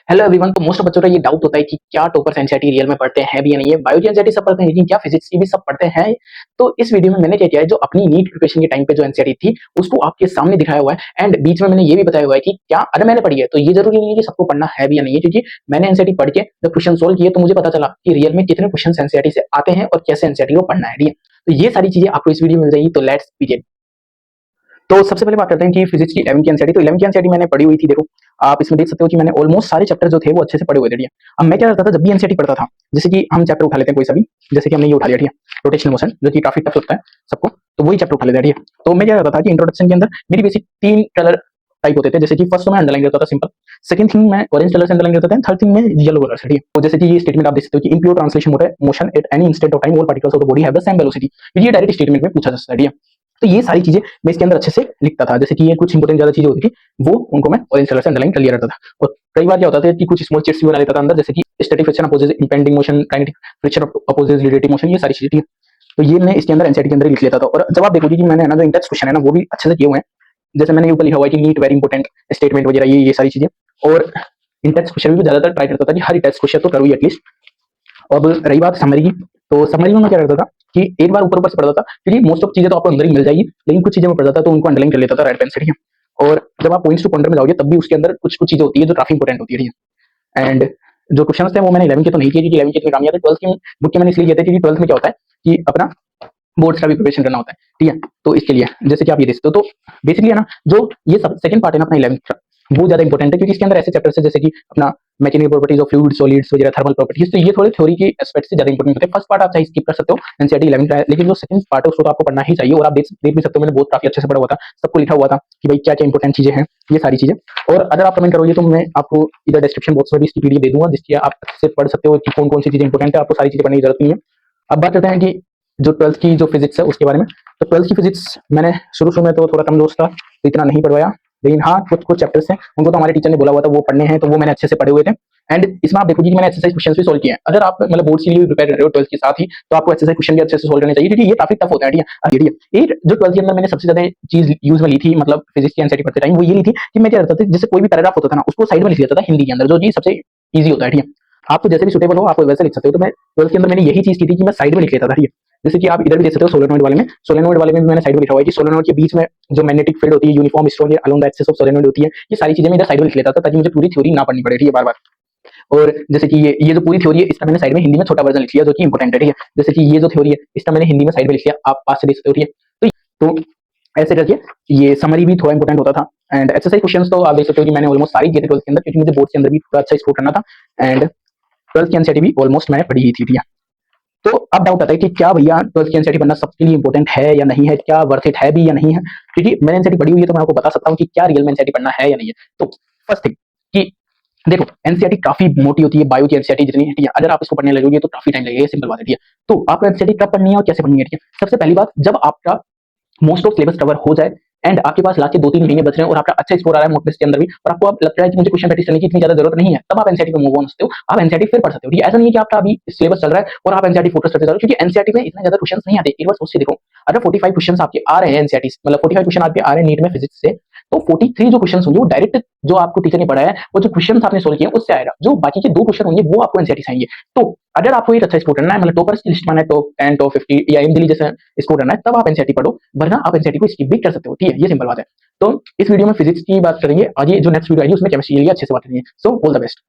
Hello everyone. तो most of बच्चों का ये डाउट होता है कि क्या टॉपर्स एनसीईआरटी रियल में पढ़ते हैं भी या नहीं है। बायोलॉजी एनसीईआरटी सब पढ़ते हैं लेकिन क्या फिजिक्स की भी सब पढ़ते हैं। तो इस वीडियो में मैंने क्या किया है, जो अपनी नीट प्रिपरेशन के टाइम पे जो एनसीईआरटी थी उसको आपके सामने दिखाया हुआ है एंड बीच में मैंने ये भी बताया हुआ है कि क्या अगर मैंने पढ़ी है तो ये जरूरी नहीं है कि सबको पढ़ना है भी या नहीं है, क्योंकि मैंने एनसीईआरटी पढ़ के जब क्वेश्चन सोल्व किए तो मुझे पता चला कि रियल में कितने क्वेश्चन एनसीईआरटी से आते हैं और कैसे एनसीईआरटी को पढ़ना है। ठीक है, तो ये सारी चीजें आपको इस वीडियो में मिल जाएगी। तो लेट्स बिगिन। तो सबसे पहले बात करते हैं कि फिजिक्स की 11 की एनसीईआरटी। तो 11 की एनसीईआरटी मैंने पढ़ी हुई थी। देखो आप इसमें देख सकते हो कि मैंने ऑलमोस्ट सारे चैप्टर जो थे वो अच्छे से पढ़े हुए थे। ठीक है, अब मैं क्या करता था जब भी एनसीईआरटी पढ़ता था, जैसे कि हम चैप्टर उठा लेते हैं कोई सा भी, जैसे कि हमने ये उठा लिया, ठीक है, रोटेशनल मोशन, जो कि काफी टफ होता है सबको, तो वही चैप्टर उठा लेते हैं। ठीक है, तो मैं क्या करता था कि इंट्रोडक्शन के अंदर मेरी बेसिक 3 कलर टाइप होते थे। जैसे कि फर्स्ट में अंडरलाइन करता था सिंपल, सेकंड थिंग मैं ऑरेंज कलर से अंडरलाइन करता था, थर्ड थिंग में येलो कलर से। ठीक है, तो जैसे कि ये स्टेटमेंट आप देख सकते हो कि इम्प्योर ट्रांसलेशन होता है motion at any instant of time all particles of the body have the same velocity. ये डायरेक्ट स्टेटमेंट में पूछा जा सकता है। ठीक है, तो ये सारी चीजें मैं इसके अंदर अच्छे से लिखता था। जैसे कि ये कुछ इंपोर्टेंट ज्यादा चीजें होती थी वो उनको मैं ऑरेंज कलर से अंडरलाइन कर लिया करता था। और कई बार क्या होता था कि कुछ स्मॉल चिट्स भी बना लेता था अंदर, जैसे कि static friction opposes impending motion, kinetic friction opposes relative motion, ये सारी चीजें। ठीक है, तो ये मैं इसके अंदर एनसीईआरटी के अंदर लिख लेता था। और जब आप देखोगे कि मैंने ना जो इंटेक्स क्वेश्चन है ना वो भी अच्छे से किए हुए हैं। जैसे मैंने ऊपर लिखा हुआ है कि नीट वेरी इंपोर्टेंट स्टेटमेंट वगैरह, ये सारी चीजें। और इंटेक्स क्वेश्चन भी ज्यादातर ट्राई करता था कि हर इंटेक्स क्वेश्चन तो करूँ एटलीस्ट। अब रही बात समरी की, तो समरी में मैं क्या करता था कि एक बार ऊपर ऊपर से पढ़ता था, क्योंकि मोस्ट ऑफ चीजें तो आपको अंदर ही मिल जाएगी, लेकिन कुछ चीजें मैं पढ़ता था तो उनको अंडरलाइन कर लेता था रेड पेन से। ठीक है, और जब आप पॉइंट्स टू पॉइंटर में जाओगे तब भी उसके अंदर कुछ कुछ चीजें होती है जो काफी इंपॉर्टेंट होती है। ठीक है, एंड जो क्वेश्चन थे वो मैंने 11 के तो नहीं किए, क्योंकि 11 के इतने काम नहीं आते। 12 की बुक के मैंने इसलिए किए थे क्योंकि 12 में क्या होता है कि अपना बोर्ड्स का भी प्रिपरेशन करना होता है। ठीक है, तो इसके लिए जैसे कि आप ये देख सकते हो, तो बेसिकली है ना, जो ये सब सेकंड पार्ट है ना अपना 11 का, वो ज्यादा इंपॉर्टेंट है, क्योंकि इसके अंदर ऐसे चैप्टर्स है जैसे कि अपना mechanical properties of fluid solids वगैरह, थर्मल प्रॉपर्टीज, तो ये थोड़े थ्योरी के एस्पेक्ट से ज्यादा इंपॉर्टेंट होते हैं। फर्स्ट पार्ट आप चाहे स्किप कर सकते हो एनसीईआरटी 11 का है, लेकिन जो सेकंड पार्ट है उसको तो आपको पढ़ना ही चाहिए। और आप देख भी सकते हो मैंने बहुत काफी अच्छे से पढ़ा हुआ था, सबको लिखा हुआ था कि भाई क्या क्या इंपॉर्टेंट चीजें हैं, ये सारी चीजें। और अगर आप कमेंट करोगे तो मैं आपको इधर डिस्क्रिप्शन बॉक्स में भी इसकी पीडीएफ दे दूंगा, जिसकी आप अच्छे से पढ़ सकते हो कि कौन कौन सी चीजें इंपॉर्टेंट है। आपको सारी चीजें पढ़ने की जरूरत नहीं है। अब बात करते हैं कि जो 12th की जो फिजिक्स है उसके बारे में। तो 12th की फिजिक्स मैंने शुरू में तो थोड़ा कम दोस्त था तो इतना नहीं पढ़वाया, लेकिन हाँ कुछ कुछ चैप्टर्स हैं उनको तो हमारे टीचर ने बोला हुआ था वो पढ़ने हैं, तो वो मैंने अच्छे से पढ़े हुए थे। एंड इसमें आप देखोगे कि मैंने एक्सरसाइज क्वेश्चंस भी सोल्व किए हैं। अगर आप मतलब बोर्ड के लिए प्रिपेयर कर रहे हो 12th के साथ ही, तो आपको एक्सरसाइज क्वेश्चन भी अच्छे से सोल्व करने चाहिए, क्योंकि ये काफी टफ होता है। ठीक है, ये जो 12th के अंदर मैंने सबसे ज्यादा चीज यूज में ली थी, मतलब फिजिक्स की एनसीईआरटी पढ़ते टाइम, वो ये ली थी कि मैं क्या करता था, जैसे कोई भी पैराग्राफ होता था ना उसको साइड में लिख लेता था हिंदी के अंदर, जो कि सबसे ईजी होता है। ठीक है, आपको जैसे भी सुटेबल हो आप वैसे लिख सकते हो। तो मैं 12th के अंदर मैंने यही चीज की थी कि मैं साइड में लिख लेता था। ठीक है, जैसे कि आप इधर भी देख सकते हो सोलेनोइड वाले में, सोलेनोइड वाले में भी मैंने साइड में लिखा हुआ है कि सोलेनोइड के बीच में जो मैग्नेटिक फील्ड होती है uniform strong along the axis of solenoid होती है। ये सारी चीजें मैं इधर साइड में लिख लेता था ताकि मुझे पूरी थ्योरी ना पढ़नी पड़े। ठीक है, बार बार। और जैसे कि ये जो पूरी थ्योरी है इसका मैंने साइड में हिंदी में छोटा वर्जन लिख लिया, जो कि इंपॉर्टेंट है। ठीक है, जैसे कि ये जो थ्योरी है इसका मैंने हिंदी में साइड में लिख लिया, आप पास से देख सकते हो। ठीक है, तो ऐसे करके ये समरी भी थोड़ा इंपॉर्टेंट होता था। एंड एक्सरसाइज क्वेश्चंस तो आप देख सकते हो कि मैंने ऑलमोस्ट सारी किए थे 12th के अंदर, क्योंकि मुझे बोर्ड के अंदर भी थोड़ा अच्छा स्कोर करना था। एंड 12th की एनसीईआरटी भी ऑलमोस्ट मैंने पढ़ी ही थी। ठीक है, तो अब डाउट आता है कि क्या भैया 12th की एनसीईआरटी पढ़ना सबके लिए इंपॉर्टेंट है या नहीं है, क्या वर्थ इट है भी या नहीं है। क्योंकि मैंने एनसीईआरटी पढ़ी हुई है तो मैं आपको बता सकता हूँ कि क्या रियल में एनसीईआरटी पढ़ना है या नहीं है। तो फर्स्ट थिंग कि देखो एनसीईआरटी काफी मोटी होती है, बायो की एनसीईआरटी जितनी है। ठीक है, अगर आप इसको पढ़ने लगोगे तो काफी टाइम लगेगा, सिंपल बात है। ठीक है, तो आपको एनसीईआरटी कब पढ़नी है और कैसे पढ़नी है। ठीक है, सबसे पहली बात, जब आपका मोस्ट ऑफ सिलेबस कवर हो जाए एंड आपके पास लास्ट के 2-3 महीने बच रहे हैं और आपका अच्छा स्कोर आ रहा है मॉक टेस्ट के अंदर भी, और आपको अब लगता है कि मुझे क्वेश्चन प्रैक्टिस करने की इतनी ज्यादा जरूरत नहीं है, तब आप एनसीईआरटी पे मूव ऑन सकते हो। आप एनसीईआरटी फिर पढ़ सकते हो। ठीक है, ऐसा नहीं है कि आपका अभी सिलेबस चल रहा है और आप एनसीईआरटी फोकस करते जा रहे हो, क्योंकि एनसीईआरटी में इतने ज्यादा क्वेश्चंस नहीं आते। एक बार सोच के देखो, अगर 45 क्वेश्चंस आपके आ रहे हैं एनसीईआरटी मतलब 45 क्वेश्चन आपके आ रहे हैं नीट में फिजिक्स से, तो 43 जो क्वेश्चंस होंगे वो डायरेक्ट जो आपको टीचर ने पढ़ाया है वो जो क्वेश्चंस आपने सोल्व किए उससे आएगा। जो बाकी के 2 क्वेश्चन होंगे वो आपको एनसीईआरटी से आएंगे। तो अगर आपको एक अच्छा स्कोर करना है, मतलब टॉपर्स की लिस्ट में है, टॉप 10 टॉप 50 या एम दिल्ली जैसा स्कोर करना है, तब आप एनसीईआरटी पढ़ो, वरना आप एनसीईआरटी को स्किप भी कर सकते हो। ठीक है, ये सिंपल बात है। तो इस वीडियो में फिजिक्स की बात करेंगे, आगे जो नेक्स्ट वीडियो आएगी उसमें केमिस्ट्री के लिए अच्छे से बात करेंगे। So all the best.